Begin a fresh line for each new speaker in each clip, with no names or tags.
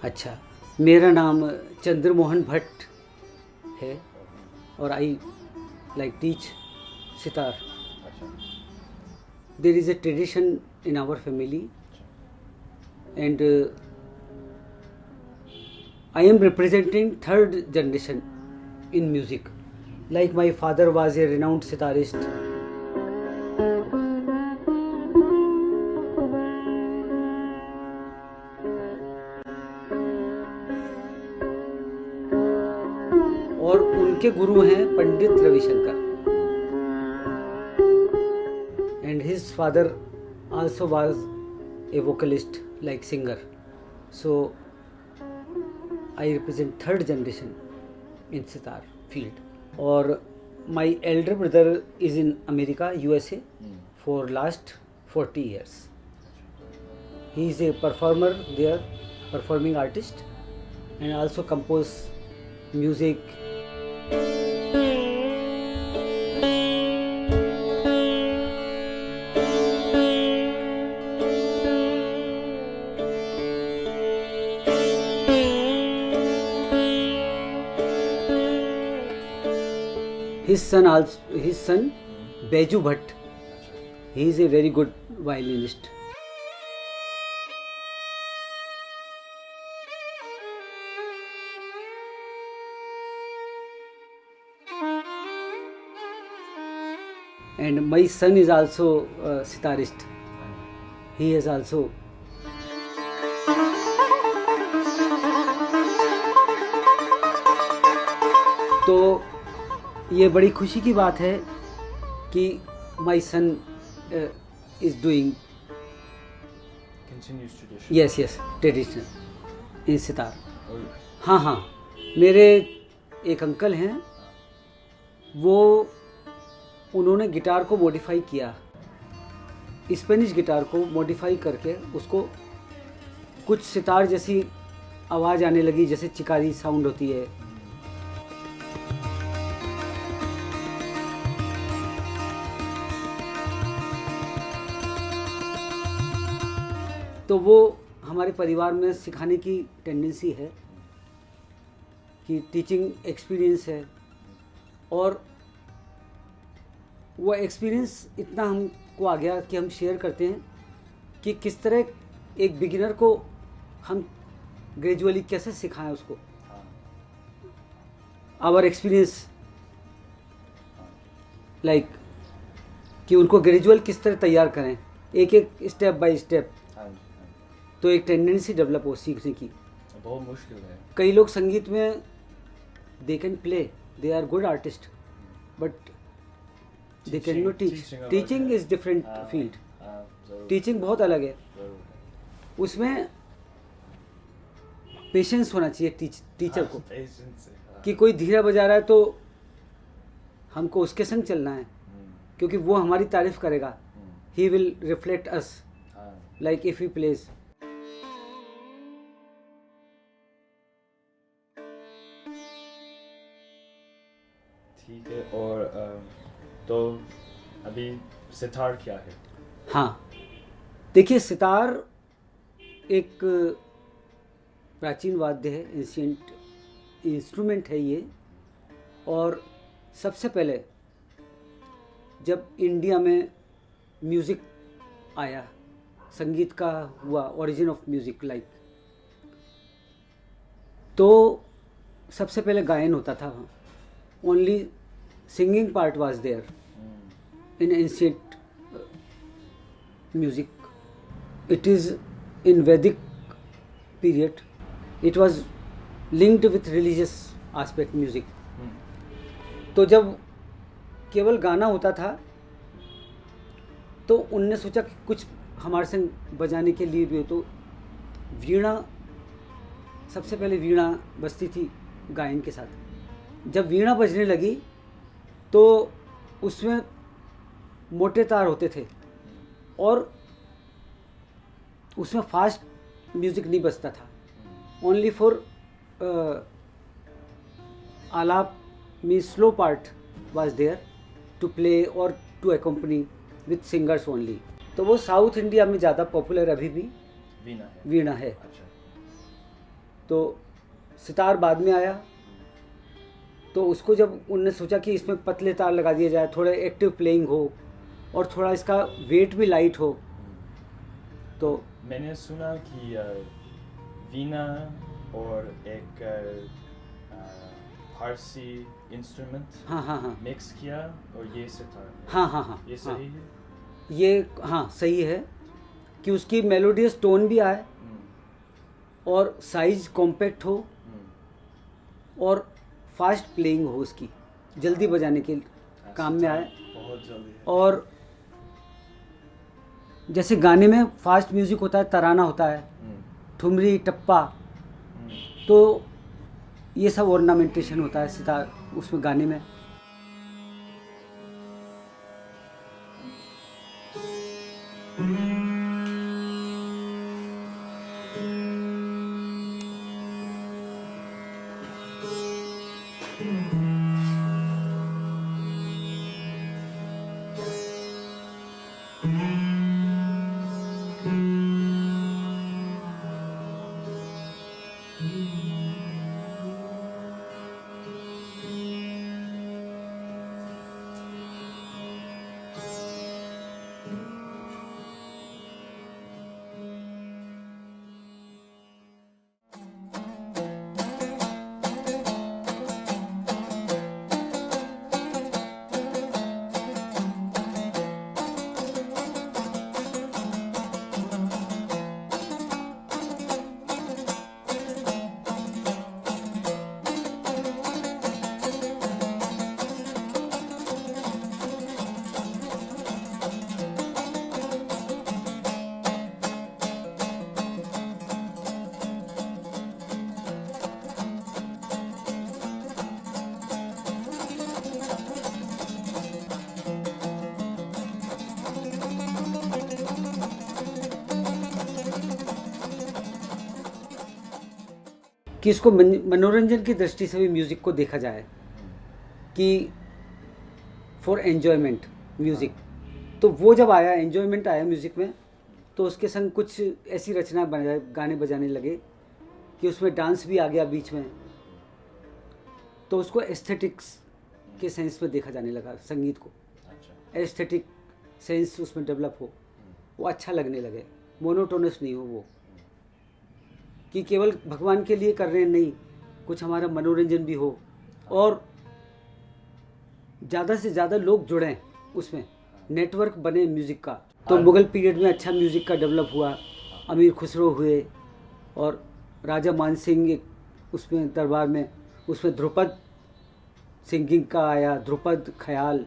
अच्छा, मेरा नाम चंद्रमोहन भट्ट है और आई लाइक टीच सितार.
अच्छा.
There is a tradition in our family, and I am representing third generation in music. Like my father was a renowned sitarist. और उनके गुरु हैं Pandit Ravishankar. And his father also was a vocalist, like singer. So I represent third generation in sitar field. Or my elder brother is in America, USA, for last 40 years. He is a performer there, performing artist, and also compose music. His son Baiju Bhatt, he is a very good violinist. And my son is also a sitarist. He is also. तो ये बड़ी खुशी की बात है कि माई सन is doing yes traditional इन सितार. हाँ, मेरे एक अंकल हैं, वो उन्होंने गिटार को मॉडिफाई किया, स्पेनिश गिटार को मॉडिफाई करके उसको कुछ सितार जैसी आवाज़ आने लगी, जैसे चिकारी साउंड होती है. तो वो हमारे परिवार में सिखाने की टेंडेंसी है कि टीचिंग एक्सपीरियंस है, और वो एक्सपीरियंस इतना हमको आ गया कि हम शेयर करते हैं कि किस तरह एक बिगिनर को हम ग्रेजुअली कैसे सिखाएं उसको. आवर एक्सपीरियंस लाइक कि उनको ग्रेजुअल किस तरह तैयार करें, एक एक स्टेप बाय स्टेप. तो एक टेंडेंसी डेवलप हो सीखने की.
बहुत मुश्किल है.
कई लोग संगीत में they can play, they are good artist, but they can not teach. Teaching is different field. Teaching बहुत अलग है, उसमें पेशेंस होना चाहिए टीचर को. कि कोई धीरा बजा रहा है तो हमको उसके संग चलना है, क्योंकि वो हमारी तारीफ करेगा. He will reflect us like if he plays.
ठीक है. और तो अभी सितार क्या है?
हाँ, देखिए, सितार एक प्राचीन वाद्य है, एंशिएंट इंस्ट्रूमेंट है ये. और सबसे पहले जब इंडिया में म्यूज़िक आया, संगीत का हुआ ओरिजिन ऑफ म्यूज़िक लाइक, तो सबसे पहले गायन होता था. only singing part was there in ancient music. It is in Vedic period. It was linked with religious aspect music. तो जब केवल गाना होता था तो उनने सोचा कि कुछ हमारे संग बजाने के लिए भी हो. तो वीणा, सबसे पहले वीणा बजती थी गायन के साथ. जब वीणा बजने लगी तो उसमें मोटे तार होते थे और उसमें फास्ट म्यूज़िक नहीं बजता था. ओनली फॉर आलाप में slow part was there to play और to accompany with singers only. तो वो साउथ इंडिया में ज़्यादा पॉपुलर अभी भी
वीणा है.
वीणा है.
अच्छा.
तो सितार बाद में आया। तो उसको जब उनने सोचा कि इसमें पतले तार लगा दिए जाए, थोड़ा एक्टिव प्लेइंग हो और थोड़ा इसका वेट भी लाइट हो, तो
मैंने सुना कि वीणा और एक फारसी इंस्ट्रूमेंट
हाँ हाँ हाँ
मिक्स किया और ये सितार।
हाँ हाँ हाँ
ये सही है?
ये हाँ सही है कि उसकी मेलोडियस टोन भी आए और साइज कॉम्पैक्ट हो और फास्ट प्लेइंग हो, उसकी जल्दी बजाने के काम में आए।
बहुत जल्दी है।
और जैसे गाने में फास्ट म्यूजिक होता है, तराना होता है, ठुमरी, टप्पा, तो ये सब ऑर्नामेंटेशन होता है सितार उसमें गाने में। कि इसको मनोरंजन की दृष्टि से भी म्यूज़िक को देखा जाए कि फॉर एन्जॉयमेंट म्यूज़िक। तो वो जब आया, एन्जॉयमेंट आया म्यूज़िक में, तो उसके संग कुछ ऐसी रचना बन गाने बजाने लगे कि उसमें डांस भी आ गया बीच में। तो उसको एस्थेटिक्स के सेंस में देखा जाने लगा, संगीत को एस्थेटिक सेंस उसमें डेवलप हो, वो अच्छा लगने लगे, मोनोटोनस नहीं हो वो कि केवल भगवान के लिए कर रहे हैं, नहीं, कुछ हमारा मनोरंजन भी हो और ज़्यादा से ज़्यादा लोग जुड़ें उसमें, नेटवर्क बने म्यूज़िक का। तो मुग़ल पीरियड में अच्छा म्यूज़िक का डेवलप हुआ, अमीर खुसरो हुए और राजा मान सिंह एक उसमें दरबार में, उसमें ध्रुपद सिंगिंग का आया, ध्रुपद, ख्याल,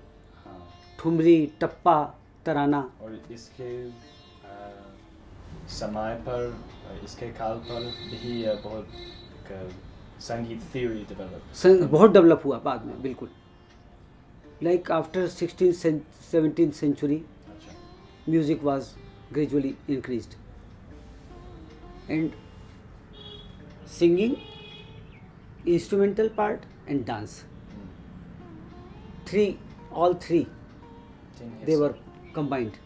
ठुमरी, टप्पा, तराना।
और इसके समय पर, इसके काल पर भी बहुत संगीत थ्योरी डेवलप
बहुत डेवलप हुआ बाद में, बिल्कुल like after 16th-17th century music was gradually increased and singing, instrumental part and dance, all three they were combined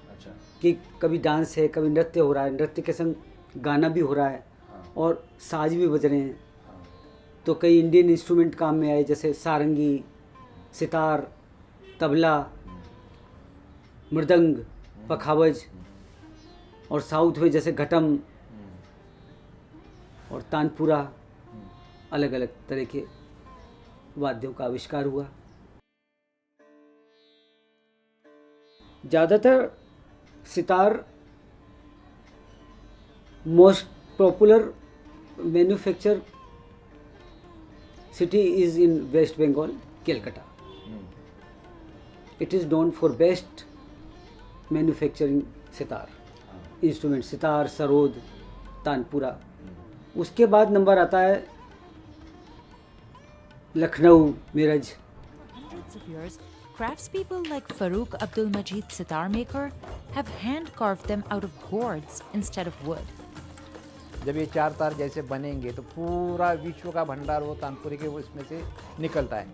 कि कभी डांस है, कभी नृत्य हो रहा है, नृत्य के संग गाना भी हो रहा है और साज भी बज रहे हैं। तो कई इंडियन इंस्ट्रूमेंट काम में आए, जैसे सारंगी, सितार, तबला, मृदंग, पखावज, और साउथ में जैसे घटम और तानपुरा, अलग अलग तरह के वाद्यों का आविष्कार हुआ। ज़्यादातर sitar most popular manufacture city is in West Bengal, Calcutta. It is known for best manufacturing sitar instrument, sitar, sarod, tanpura. उसके बाद नंबर आता है Lucknow, मेरज।
Hundreds of years, craftspeople like Farooq Abdul Majid sitar maker have hand carved them out of gourds instead of wood.
जब ये चार तार जैसे बनेंगे तो पूरा विश्व का भंडार वो तानपुरे के उसमें से निकलता है।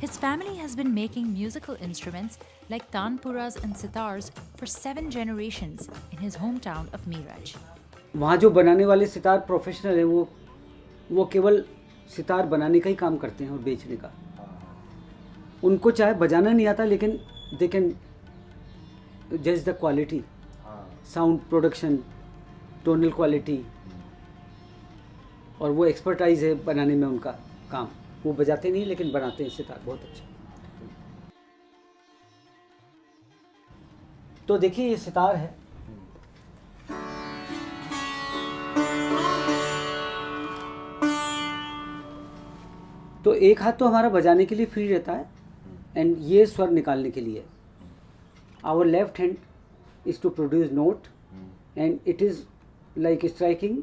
His family has been making musical instruments like tanpuras and sitars for 7 generations in his hometown of Miraj.
वहाँ जो बनाने वाले सितार प्रोफेशनल हैं, वो वो केवल सितार बनाने का ही काम करते हैं और बेचने का।
हाँ,
उनको चाहे बजाना नहीं आता, लेकिन दे कैन जज द क्वालिटी,
हाँ,
साउंड प्रोडक्शन, टोनल क्वालिटी, और वो एक्सपर्टाइज है बनाने में उनका काम। वो बजाते नहीं लेकिन बनाते हैं सितार बहुत अच्छा। तो देखिए ये सितार है, तो एक हाथ तो हमारा बजाने के लिए फ्री रहता है एंड ये स्वर निकालने के लिए। Our left hand is to produce note and it is like striking.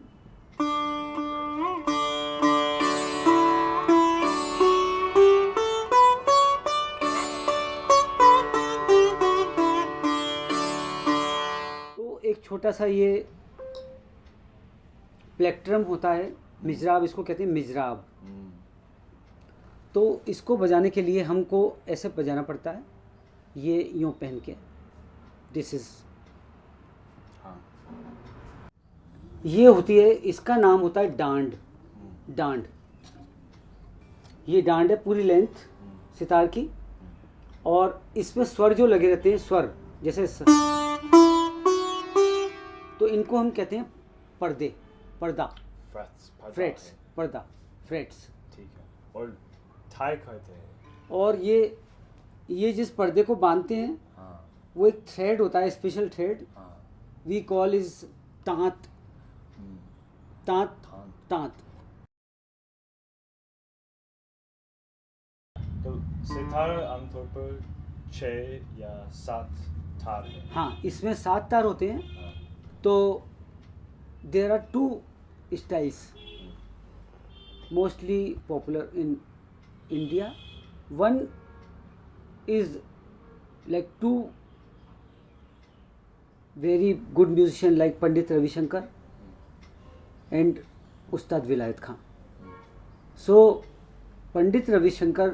तो एक छोटा सा ये प्लेक्ट्रम होता है, मिजराब इसको कहते हैं, मिजराब। तो इसको बजाने के लिए हमको ऐसे बजाना पड़ता है, ये यूँ पहन के, दिस इज।
हाँ,
ये होती है, इसका नाम होता है डांड। डांड, ये डांड है पूरी लेंथ सितार की, और इसमें स्वर जो लगे रहते हैं, स्वर जैसे तो इनको हम कहते हैं पर्दे, पर्दा, फ्रेट्स, पर्दा, फ्रेट्स।
ठीक है। और थाई कहते हैं।
और ये जिस पर्दे को बांधते हैं,
हाँ,
वो एक थ्रेड होता है, स्पेशल थ्रेड,
हाँ,
वी कॉल इज तांत। तांत,
हाँ।
तांत।
तो सितार आमतौर पर 6 या 7 तार है।
हाँ, इसमें 7 तार होते हैं।
हाँ,
तो देर are 2 styles mostly popular in India. One is like 2 very good musician like Pandit Ravi Shankar and Ustad Vilayat Khan. So Pandit Ravi Shankar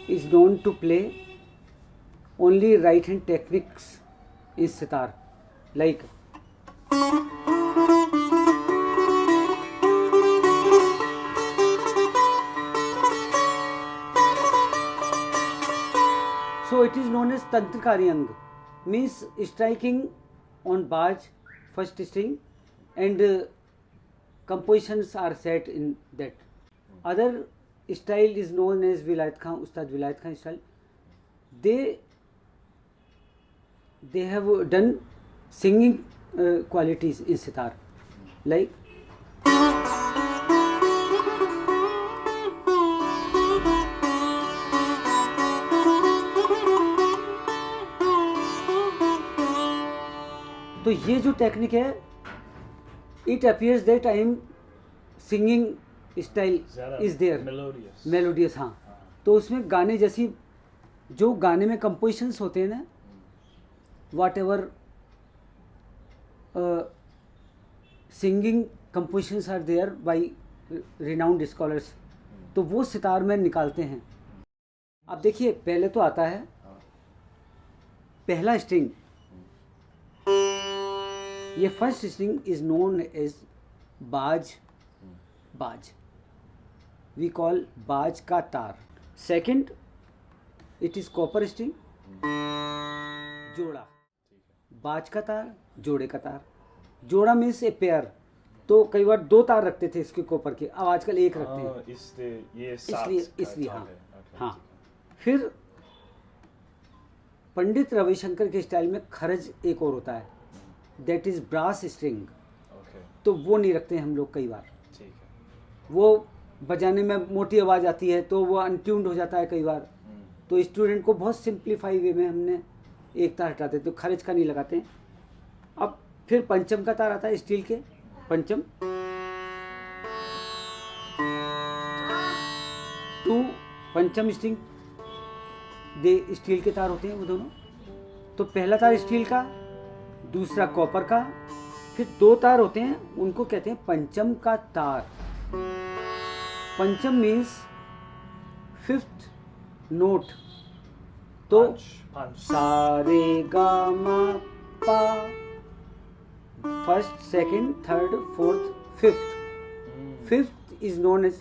is known to play only right hand techniques in sitar, like so it is known as Tantrikari Ang, means striking on baj, first string, and compositions are set in that. Other style is known as Vilayat Khan, Ustad Vilayat Khan style. They have done singing qualities in sitar, like तो ये जो technique है, it appears that I am singing style is there,
melodious.
Melodious. हाँ, तो उसमें गाने जैसी जो गाने में कंपोजिशंस होते हैं ना, whatever singing compositions are there by renowned scholars, तो वो सितार में निकालते हैं। अब देखिए, पहले तो आता है पहला स्ट्रिंग, ये first string is known as बाज, बाज, वी कॉल बाज का तार। Second, it is copper string, जोड़ा, बाज का तार, जोड़े का तार। जोड़ा मीन्स ए पेयर, तो कई बार 2 तार रखते थे इसके कॉपर के, अब आजकल 1 रखते हैं, इसलिए हाँ। हाँ, फिर पंडित रविशंकर के स्टाइल में खरज एक और होता है, दैट इज ब्रास स्ट्रिंग, तो वो नहीं रखते हैं हम लोग कई बार।
ठीक है।
वो बजाने में मोटी आवाज़ आती है तो वो अनट्यून्ड हो जाता है कई बार, तो स्टूडेंट को बहुत सिंप्लीफाई वे में हमने एक तार हटाते, तो खरज का नहीं लगाते हैं। अब फिर पंचम का तार आता है, स्टील के पंचम, 2 पंचम स्ट्रिंग, दे स्टील के तार होते हैं वो दोनों। तो पहला तार स्टील का, दूसरा कॉपर का, फिर 2 तार होते हैं, उनको कहते हैं पंचम का तार। पंचम मीन्स 5th नोट, तो सारे गा मा पा, first, second, third, fourth, fifth is known as,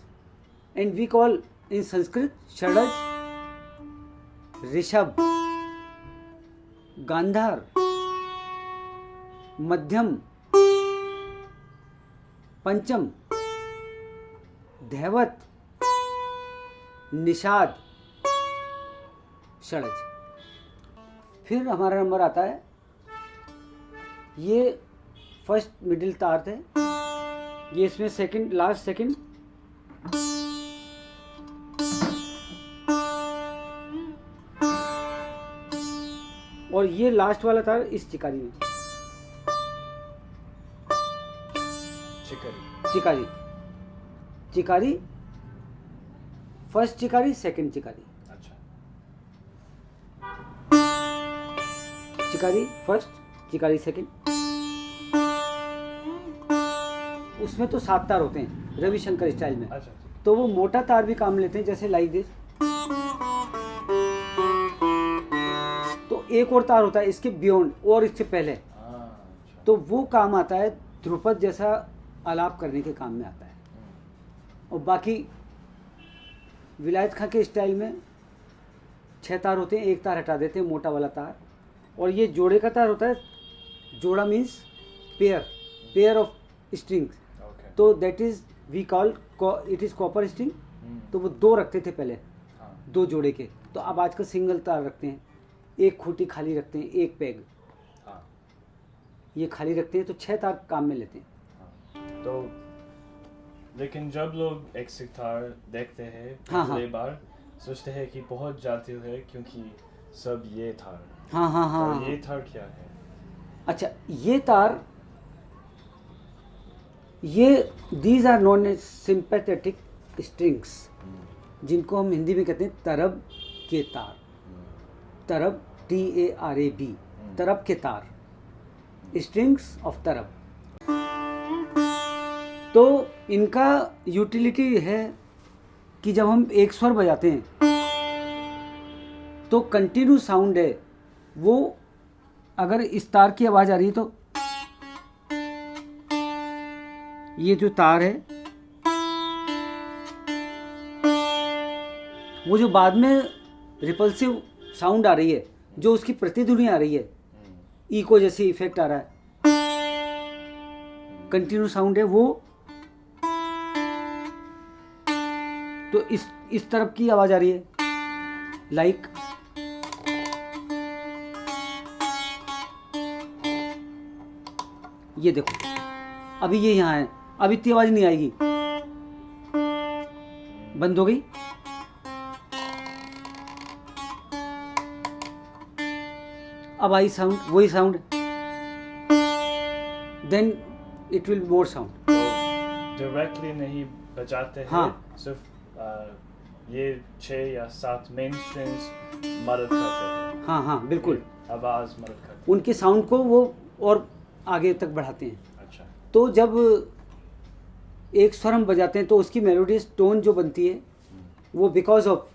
and we call in Sanskrit, Shadaj, Rishabh, Gandhar, मध्यम, पंचम, धैवत, निषाद, षडज। फिर हमारा नंबर आता है, ये फर्स्ट मिडिल तार है, ये इसमें सेकंड, लास्ट सेकंड, और ये लास्ट वाला तार इस चिकारी में, चिकारी, चिकारी, फर्स्ट चिकारी, सेकंड चिकारी,
अच्छा,
चिकारी फर्स्ट, चिकारी सेकंड। उसमें तो 7 तार होते हैं रविशंकर स्टाइल में।
अच्छा,
तो वो मोटा तार भी काम लेते हैं, जैसे लाइक दिस। तो एक और तार होता है इसके बियॉन्ड और इससे पहले,
अच्छा,
तो वो काम आता है ध्रुपद जैसा आलाप करने के काम में आता है। और बाकी विलायत खां के स्टाइल में 6 तार होते हैं, एक तार हटा देते हैं, मोटा वाला तार, और ये जोड़े का तार होता है। जोड़ा means pair, pair of strings.
Okay,
तो that is we call, it is copper string. तो वो 2 रखते थे पहले,
हाँ,
2 जोड़े के। तो अब आजकल सिंगल तार रखते हैं, एक खूंटी खाली रखते हैं, एक पेग
हाँ,
ये खाली रखते हैं, तो 6 तार काम में लेते हैं।
तो लेकिन जब लोग एक सितार देखते हैं
हाँ,
पहले
हाँ।
बार सोचते हैं कि बहुत जादू है, क्योंकि सब ये तार।
हाँ हाँ हाँ,
तो ये तार क्या है?
अच्छा, ये तार, ये these are known as sympathetic strings, जिनको हम हिंदी में कहते हैं तरब के तार। तरब, TARAB, तरब के तार, स्ट्रिंग्स ऑफ तरब। तो इनका यूटिलिटी है कि जब हम एक स्वर बजाते हैं तो कंटिन्यू साउंड है वो, अगर इस तार की आवाज़ आ रही है तो ये जो तार है वो जो बाद में रिपल्सिव साउंड आ रही है, जो उसकी प्रतिध्वनि आ रही है, इको जैसे इफेक्ट आ रहा है, कंटिन्यू साउंड है वो। तो इस तरफ की आवाज आ रही है, लाइक ये देखो, अभी ये यहाँ है, अब इतनी आवाज नहीं आएगी, बंद हो गई। अब आई साउंड, वही sound, then it will more sound.
Directly नहीं बजाते हैं,
हाँ।
सिर्फ ये 6 या 7 मेन स्ट्रिंग्स मदद करते हैं।
हाँ हाँ बिल्कुल,
आवाज मदद करते हैं।
उनके साउंड को वो और आगे तक बढ़ाते हैं।
अच्छा,
तो जब एक स्वर हम बजाते हैं तो उसकी मेलोडियस टोन जो बनती है वो बिकॉज ऑफ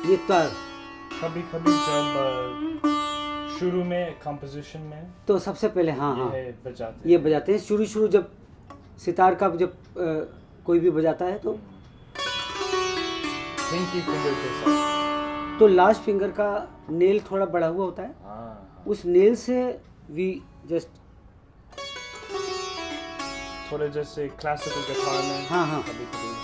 ये तार।
कभी कभी जब शुरू में कंपोजिशन में
तो सबसे पहले हाँ
ये बजाते
ये बजाते हैं, शुरू जब सितार का जब कोई भी बजाता है तो
पिंकी फिंगर के साथ।
तो लास्ट फिंगर का नेल थोड़ा बड़ा हुआ होता है,
हाँ,
उस नेल से वी जस्ट,
थोड़े जैसे क्लासिकल गिटार में।
हाँ, हाँ।
कभी कभी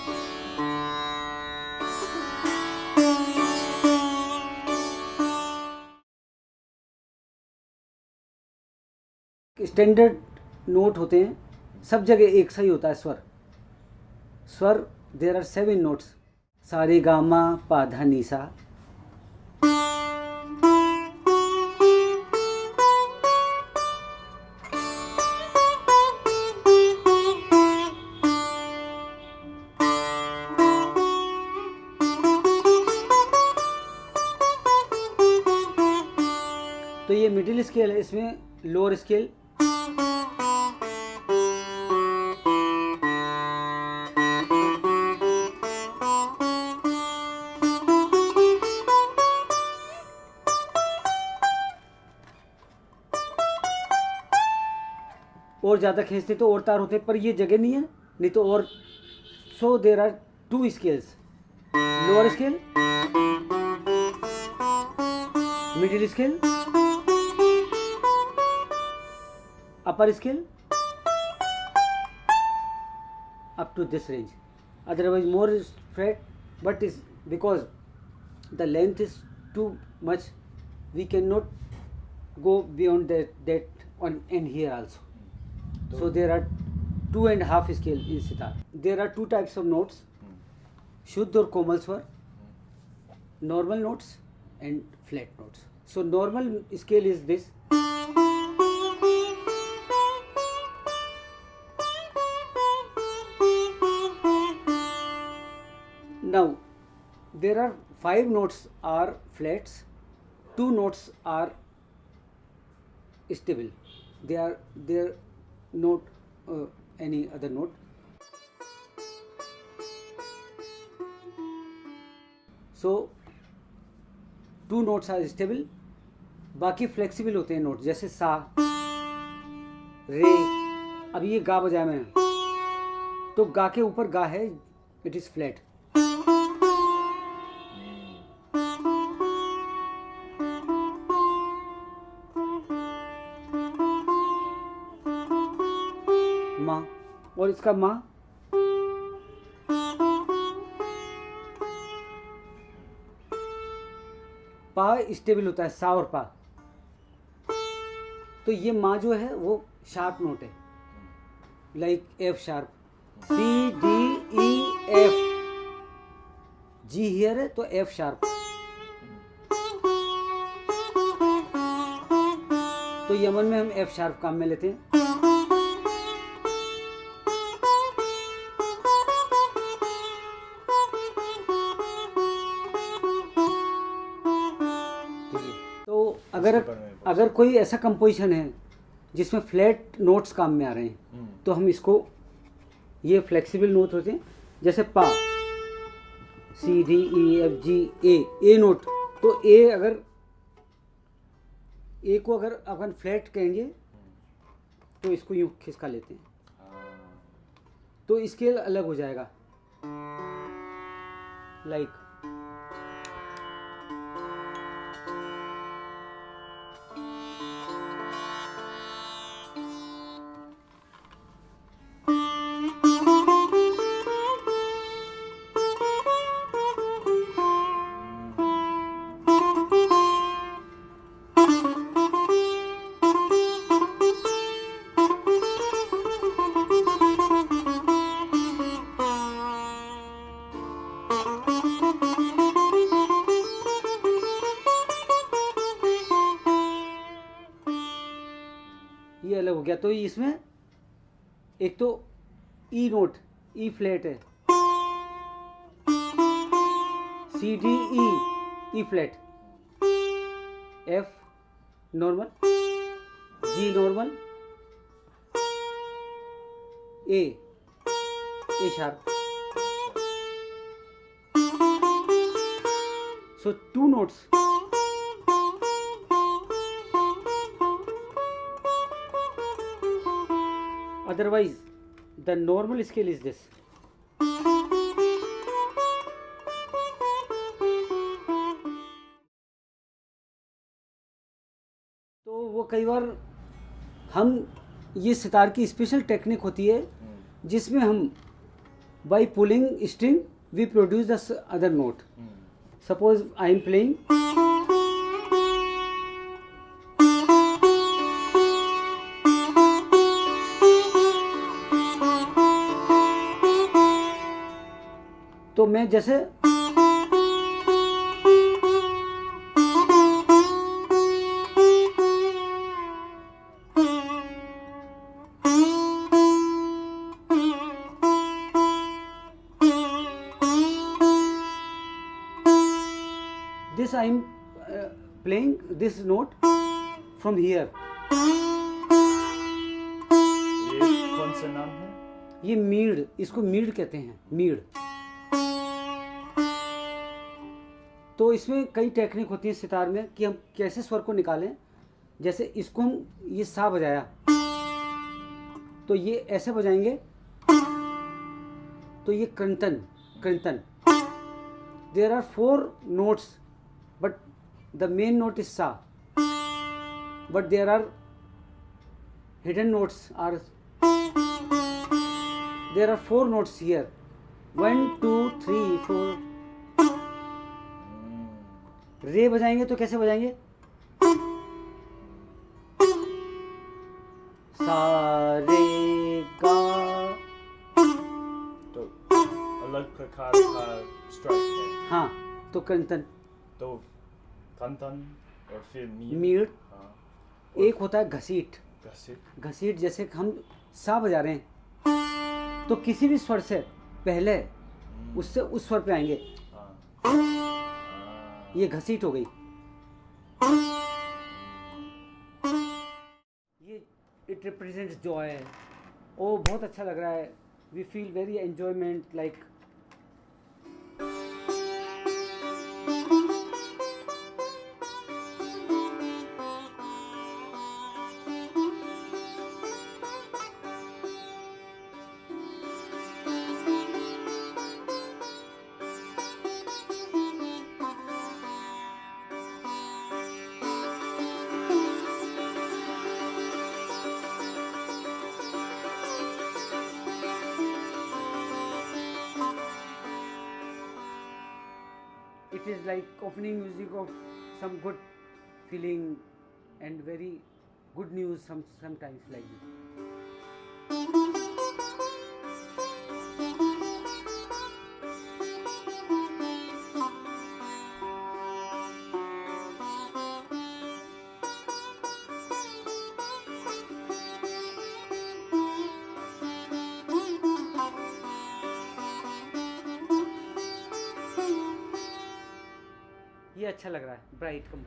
स्टैंडर्ड नोट होते हैं, सब जगह एक सा ही होता है स्वर। देयर आर 7 नोट्स, सारे गामा पा धा नी सा। तो ये मिडिल स्केल है, इसमें लोअर स्केल, और ज़्यादा खींचते तो और तार होते, पर ये जगह नहीं है नहीं तो और so there are 2 scales, lower scale, middle scale, upper scale up to this range. Otherwise more is fret, but is because the length is too much, we cannot go beyond that on and here also. So there are 2.5 scale in sitar. There are 2 types of notes, शुद्ध और कोमल स्वर, normal notes and flat notes. So normal scale is this. Now there are 5 notes are flats, 2 notes are stable. They are not any other note. So 2 notes are stable, बाकी flexible होते हैं note, जैसे सा, रे। अब ये गा बजाया मैंने, तो गा के ऊपर गा है, इट इज फ्लैट। माँ, और इसका माँ पा स्टेबल होता है, सा और पा। तो ये माँ जो है वो शार्प नोट है, like F sharp, C D E F, G here है तो एफ शार्प। तो यमन में हम एफ शार्प काम में लेते हैं। तो अगर कोई ऐसा कंपोजिशन है जिसमें फ्लैट नोट्स काम में आ रहे हैं, तो हम इसको, ये फ्लेक्सिबल नोट होते हैं, जैसे पा, C D E F G, A note. तो ए अगर ए को अगर अपन फ्लैट कहेंगे तो इसको यूं खिसका लेते हैं, तो स्केल अलग हो जाएगा, लाइक ये अलग हो गया। तो इसमें एक तो ई नोट, ई फ्लैट है, C D E flat, F normal, G normal, A sharp. So 2 notes. Otherwise, the normal scale is this. तो वो कई बार हम, ये सितार की स्पेशल टेक्निक होती है जिसमें हम by pulling string we produce the other note. Suppose I am playing, तो मैं जैसे this I am playing this note from here.
ये कौन सा नाम है?
ये मीड, इसको मीड कहते हैं, मीड। तो इसमें कई टेक्निक होती है सितार में कि हम कैसे स्वर को निकालें। जैसे इसको हम, ये सा बजाया तो ये ऐसे बजाएंगे, तो ये कृंतन कृंतन. There are 4 notes, but the main note is sa. But there are hidden notes. There are 4 notes here. 1, 2, 3, 4. रे बजाएंगे तो कैसे बजाएंगे? सा रे गा.
तो अलग प्रकार का स्ट्राइक है.
हाँ, तो कृंतन.
तो कंतन और फिर
मीट.
हाँ,
एक होता है घसीट. घसीट जैसे हम सा बजा रहे हैं तो किसी भी स्वर से पहले उससे उस स्वर पे आएंगे. ये घसीट हो गई. ये इट रिप्रेजेंट्स जॉय. ओ बहुत अच्छा लग रहा है. We feel very enjoyment like. It is like opening music of some good feeling and very good news sometimes like this. ये अच्छा लग रहा है. ब्राइट कम.